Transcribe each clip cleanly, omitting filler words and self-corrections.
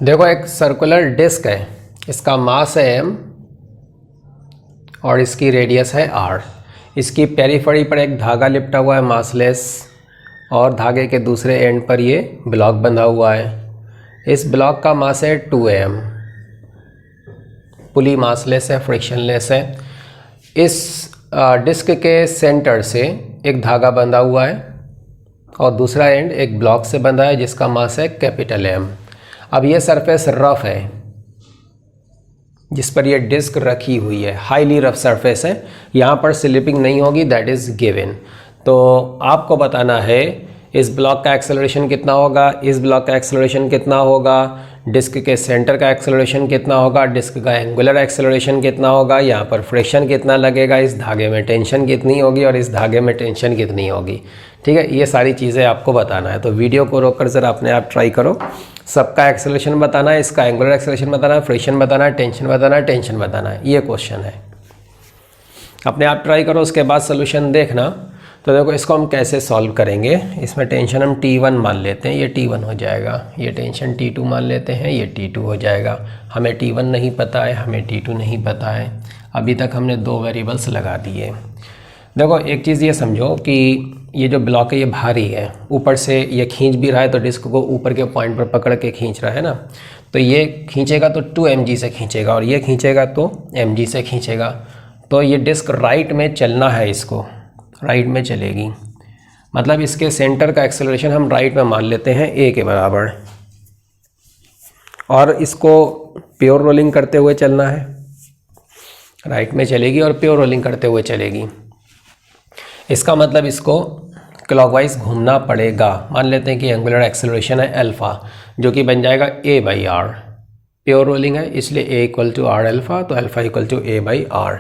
देखो एक circular disc है, इसका मास है m और इसकी रेडियस है r। इसकी पेरिफेरी पर एक धागा लिपटा हुआ है मासलेस, और धागे के दूसरे एंड पर ये ब्लॉक बंधा हुआ है। इस ब्लॉक का मास है 2m। पुली मासलेस है, फ्रिक्शनलेस है। इस डिस्क के सेंटर से एक धागा बंधा हुआ है और दूसरा एंड एक ब्लॉक से बंधा है जिसका मास है कैपिटल M। अब ये सरफेस रफ है जिस पर ये डिस्क रखी हुई है, हाईली रफ सरफेस है, यहाँ पर स्लिपिंग नहीं होगी, दैट इज़ गिवन। तो आपको बताना है इस ब्लॉक का एक्सेलरेशन कितना होगा, इस ब्लॉक का एक्सेलरेशन कितना होगा, डिस्क के सेंटर का एक्सेलरेशन कितना होगा, डिस्क का एंगुलर एक्सेलरेशन कितना होगा, यहाँ पर फ्रिक्शन कितना लगेगा, इस धागे में टेंशन कितनी होगी और इस धागे में टेंशन कितनी होगी। ठीक है, ये सारी चीज़ें आपको बताना है। तो वीडियो को रोककर ज़रा अपने आप ट्राई करो। सबका एक्सेलरेशन बताना है, इसका एंगुलर एक्सेलरेशन बताना है, फ्रिक्शन बताना है, टेंशन बताना है, टेंशन बताना है। ये क्वेश्चन है, अपने आप ट्राई करो, उसके बाद सोल्यूशन देखना। तो देखो इसको हम कैसे सॉल्व करेंगे। इसमें टेंशन हम T1 मान लेते हैं, ये T1 हो जाएगा। ये टेंशन T2 मान लेते हैं, ये T2 हो जाएगा। हमें T1 नहीं पता है, हमें T2 नहीं पता है। अभी तक हमने 2 वेरिएबल्स लगा दिए। देखो एक चीज़ ये समझो कि ये जो ब्लॉक है ये भारी है, ऊपर से ये खींच भी रहा है, तो डिस्क को ऊपर के पॉइंट पर पकड़ के खींच रहा है ना। तो ये खींचेगा तो 2 mg से खींचेगा और ये खींचेगा तो mg से खींचेगा। तो ये डिस्क राइट में चलना है, इसको राइट में चलेगी, मतलब इसके सेंटर का एक्सेलरेशन हम राइट में मान लेते हैं a के बराबर, और इसको प्योर रोलिंग करते हुए चलना है, राइट में चलेगी और प्योर रोलिंग करते हुए चलेगी। इसका मतलब इसको क्लॉकवाइज घूमना पड़ेगा। मान लेते हैं कि एंगुलर एक्सेलरेशन है अल्फ़ा, जो कि बन जाएगा a/r। प्योर रोलिंग है इसलिए a equal to r alpha, तो अल्फ़ा इक्वल टू a/r।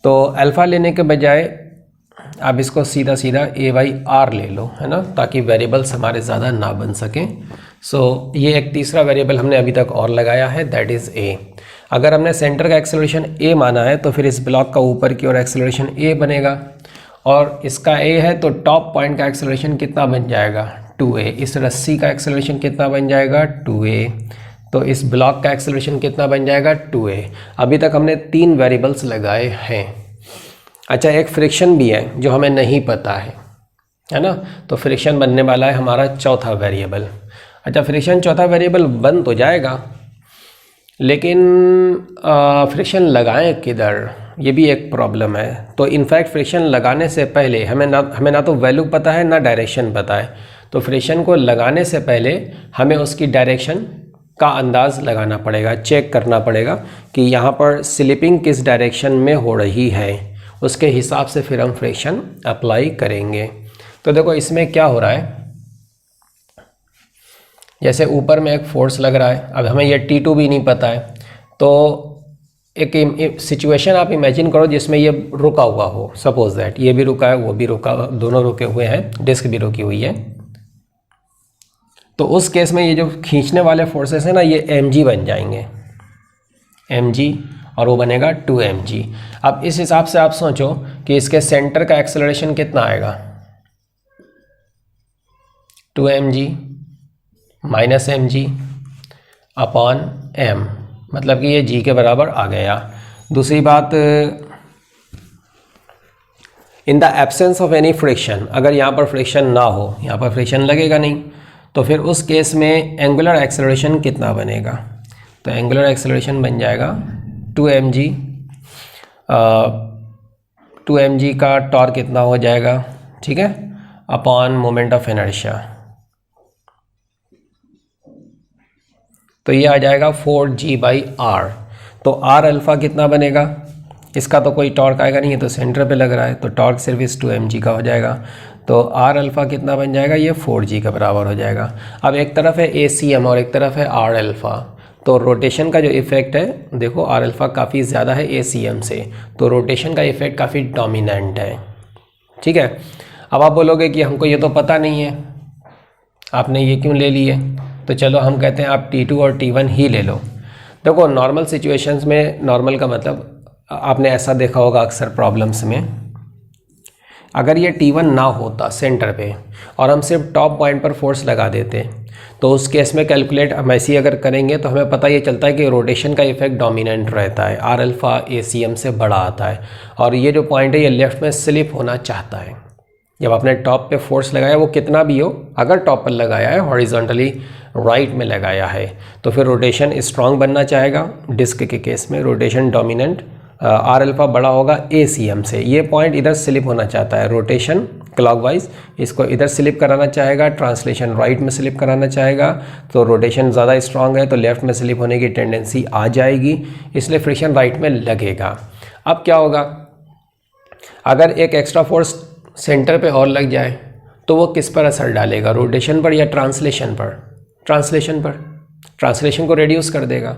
तो अल्फ़ा लेने के बजाय आप इसको सीधा सीधा a/r ले लो, है ना, ताकि वेरिएबल्स हमारे ज़्यादा ना बन सकें। सो ये एक तीसरा वेरिएबल हमने अभी तक और लगाया है, दैट इज़ a। अगर हमने सेंटर का एक्सेलरेशन a माना है तो फिर इस ब्लॉक का ऊपर की ओर एक्सेलरेशन a बनेगा, और इसका a है तो टॉप पॉइंट का एक्सेलरेशन कितना बन जाएगा 2a। इस रस्सी का एक्सेलरेशन कितना बन जाएगा 2a। तो इस ब्लॉक का एक्सेलरेशन कितना बन जाएगा 2a। अभी तक हमने 3 वेरिएबल्स लगाए हैं। अच्छा, एक फ्रिक्शन भी है जो हमें नहीं पता है ना, तो फ्रिक्शन बनने वाला है हमारा चौथा वेरिएबल। अच्छा, फ्रिक्शन चौथा वेरिएबल बन तो जाएगा, लेकिन फ्रिक्शन लगाएं किधर, ये भी एक प्रॉब्लम है। तो इनफैक्ट फ्रिक्शन लगाने से पहले हमें ना तो वैल्यू पता है ना डायरेक्शन पता है। तो फ्रिक्शन को लगाने से पहले हमें उसकी डायरेक्शन का अंदाज़ लगाना पड़ेगा, चेक करना पड़ेगा कि यहाँ पर स्लिपिंग किस डायरेक्शन में हो रही है, उसके हिसाब से फिर हम फ्रिक्शन अप्लाई करेंगे। तो देखो इसमें क्या हो रहा है, जैसे ऊपर में एक फोर्स लग रहा है, अब हमें ये T2 भी नहीं पता है, तो एक सिचुएशन आप इमेजिन करो जिसमें ये रुका हुआ हो। सपोज दैट ये भी रुका है, वो भी रुका, दोनों रुके हुए हैं, डिस्क भी रुकी हुई है। तो उस केस में ये जो खींचने वाले फोर्सेस हैं ना, ये mg बन जाएंगे, mg, और वो बनेगा 2 mg। अब इस हिसाब से आप सोचो कि इसके सेंटर का एक्सेलरेशन कितना आएगा 2 mg minus mg upon m, मतलब कि ये g के बराबर आ गया। दूसरी बात, in the absence of any friction, अगर यहाँ पर फ्रिक्शन ना हो, यहाँ पर फ्रिक्शन लगेगा नहीं, तो फिर उस केस में एंगुलर एक्सेलरेशन कितना बनेगा, तो एंगुलर एक्सेलरेशन बन जाएगा 2 mg। 2 mg का टॉर्क कितना हो जाएगा, ठीक है, अपॉन मोमेंट ऑफ इनर्शिया, तो ये आ जाएगा 4g/r। तो r अल्फ़ा कितना बनेगा, इसका तो कोई टॉर्क आएगा नहीं है, तो सेंटर पे लग रहा है, तो टॉर्क सिर्फ इस 2 mg का हो जाएगा। तो r अल्फ़ा कितना बन जाएगा, ये 4g के बराबर हो जाएगा। अब एक तरफ है ACM और एक तरफ है r अल्फ़ा, तो रोटेशन का जो इफ़ेक्ट है, देखो r अल्फ़ा काफ़ी ज़्यादा है ACM से, तो रोटेशन का इफ़ेक्ट काफ़ी डोमिनेंट है। ठीक है, अब आप बोलोगे कि हमको ये तो पता नहीं है, आपने ये क्यों ले लिए, तो चलो हम कहते हैं आप T2 और T1 ही ले लो। देखो नॉर्मल सिचुएशंस में, नॉर्मल का मतलब आपने ऐसा देखा होगा अक्सर प्रॉब्लम्स में, अगर ये T1 ना होता सेंटर पे और हम सिर्फ टॉप पॉइंट पर फोर्स लगा देते तो उस केस में कैलकुलेट हम ऐसे ही अगर करेंगे तो हमें पता ये चलता है कि रोटेशन का इफेक्ट डोमिनेंट रहता है, आर अल्फ़ा ACM से बड़ा आता है, और ये जो पॉइंट है ये लेफ्ट में स्लिप होना चाहता है। जब आपने टॉप पे फोर्स लगाया वो कितना भी हो, अगर टॉप पर लगाया है हॉरिजॉन्टली राइट में लगाया है तो फिर रोटेशन स्ट्रांग बनना चाहेगा। डिस्क के केस में रोटेशन डोमिनेंट, आर अल्फ़ा बड़ा होगा ACM से। ये पॉइंट इधर स्लिप होना चाहता है, रोटेशन क्लॉकवाइज इसको इधर स्लिप कराना चाहेगा, ट्रांसलेशन राइट में स्लिप कराना चाहेगा, तो रोटेशन ज़्यादा स्ट्रांग है तो लेफ़्ट में स्लिप होने की टेंडेंसी आ जाएगी, इसलिए फ्रिक्शन राइट में लगेगा। अब क्या होगा, अगर एक एक्स्ट्रा फोर्स सेंटर पे और लग जाए तो वो किस पर असर डालेगा, रोटेशन पर या ट्रांसलेशन पर? ट्रांसलेशन पर। ट्रांसलेशन को रिड्यूस कर देगा,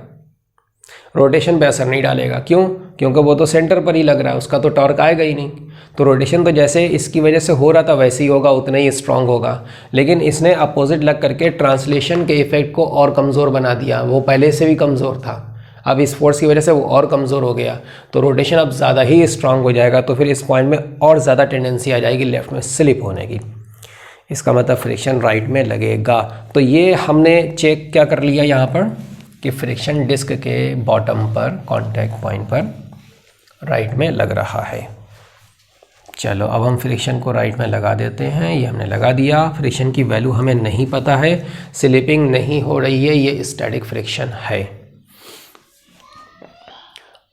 रोटेशन पे असर नहीं डालेगा। क्यों? क्योंकि वो तो सेंटर पर ही लग रहा है, उसका तो टॉर्क आएगा ही नहीं। तो रोटेशन तो जैसे इसकी वजह से हो रहा था वैसे ही होगा, उतना ही स्ट्रांग होगा, लेकिन इसने अपोजिट लग करके ट्रांसलेशन के इफेक्ट को और कमज़ोर बना दिया। वो पहले से भी कमज़ोर था, अब इस फोर्स की वजह से वो और कमज़ोर हो गया, तो रोटेशन अब ज़्यादा ही स्ट्रांग हो जाएगा, तो फिर इस पॉइंट में और ज़्यादा टेंडेंसी आ जाएगी लेफ्ट में स्लिप होने की। इसका मतलब फ्रिक्शन राइट में लगेगा। तो ये हमने चेक क्या कर लिया यहाँ पर कि फ्रिक्शन डिस्क के बॉटम पर, कॉन्टैक्ट पॉइंट पर राइट में लग रहा है। चलो अब हम फ्रिक्शन को राइट में लगा देते हैं। ये हमने लगा दिया। फ्रिक्शन की वैल्यू हमें नहीं पता है, स्लिपिंग नहीं हो रही है, ये स्टैटिक फ्रिक्शन है।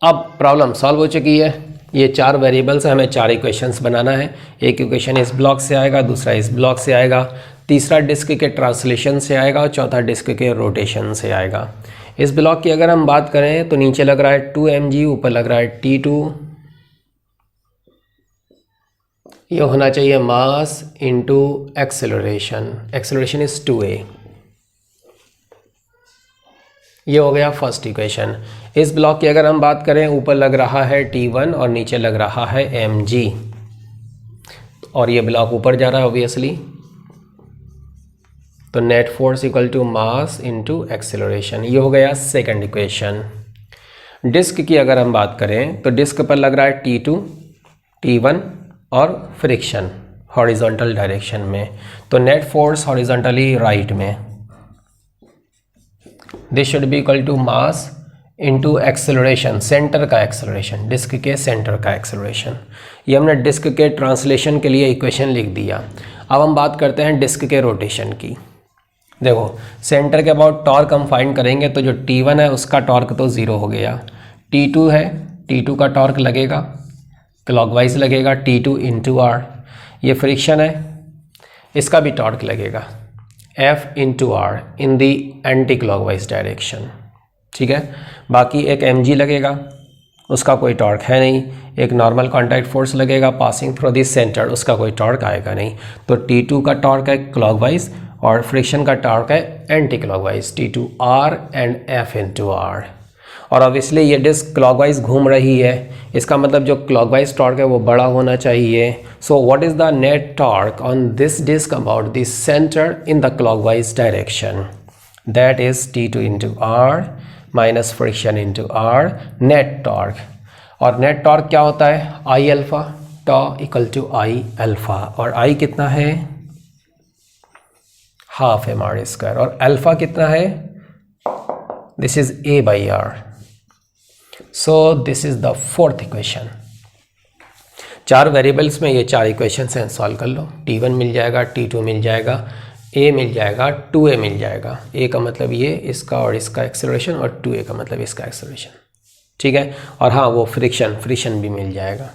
अब प्रॉब्लम सॉल्व हो चुकी है। ये 4 वेरिएबल्स हैं, हमें 4 इक्वेशंस बनाना है। एक इक्वेशन इस ब्लॉक से आएगा, दूसरा इस ब्लॉक से आएगा, तीसरा डिस्क के ट्रांसलेशन से आएगा और चौथा डिस्क के रोटेशन से आएगा। इस ब्लॉक की अगर हम बात करें तो नीचे लग रहा है 2 mg, ऊपर लग रहा है T2। ये होना चाहिए मास into acceleration, acceleration is 2a। ये हो गया फर्स्ट इक्वेशन। इस ब्लॉक की अगर हम बात करें, ऊपर लग रहा है T1 और नीचे लग रहा है mg, और ये ब्लॉक ऊपर जा रहा है ऑब्वियसली, तो net force equal to mass into acceleration. ये हो गया सेकंड इक्वेशन। डिस्क की अगर हम बात करें तो डिस्क पर लग रहा है T2, T1 और फ्रिक्शन हॉरिजॉन्टल डायरेक्शन में, तो नेट फोर्स हॉरिजॉन्टली राइट में, this should be equal to mass into acceleration, centre का एक्सेलरेशन, डिस्क के सेंटर का एक्सेलरेशन। ये हमने डिस्क के ट्रांसलेशन के लिए इक्वेशन लिख दिया। अब हम बात करते हैं डिस्क के रोटेशन की। देखो सेंटर के अबाउट टॉर्क हम फाइंड करेंगे, तो जो T1 है उसका टॉर्क तो 0 हो गया, T2 है, T2 का टॉर्क लगेगा क्लॉकवाइज लगेगा T2 इंटू आर। ये फ्रिक्शन है, इसका भी टॉर्क लगेगा F into r in the anti clockwise direction. ठीक है, बाकी एक mg लगेगा, उसका कोई टॉर्क है नहीं। एक नॉर्मल कॉन्टैक्ट फोर्स लगेगा पासिंग थ्रू दिस सेंटर, उसका कोई टॉर्क आएगा नहीं। तो T2 का टॉर्क है क्लॉकवाइज और फ्रिक्शन का टॉर्क है anti clockwise, T2R and F into r. और ऑब्वियसली ये डिस्क क्लॉकवाइज घूम रही है, इसका मतलब जो क्लॉकवाइज टॉर्क है वो बड़ा होना चाहिए। So what is the net torque on this disc about this centre in the clockwise direction? That is T2 into r minus friction into r, net torque. और नेट टॉर्क क्या होता है? I alpha, tau equal to I alpha, और I कितना है? Half mr², और alpha कितना है? This is a by r. So this is the fourth equation. 4 variables में ये 4 इक्वेशंस हैं, सॉल्व कर लो। T1 मिल जाएगा, T2 मिल जाएगा, A मिल जाएगा, 2a मिल जाएगा। A का मतलब ये, इसका और इसका एक्सेलरेशन, और 2a का मतलब इसका एक्सेलरेशन। ठीक है, और हाँ वो फ्रिक्शन भी मिल जाएगा।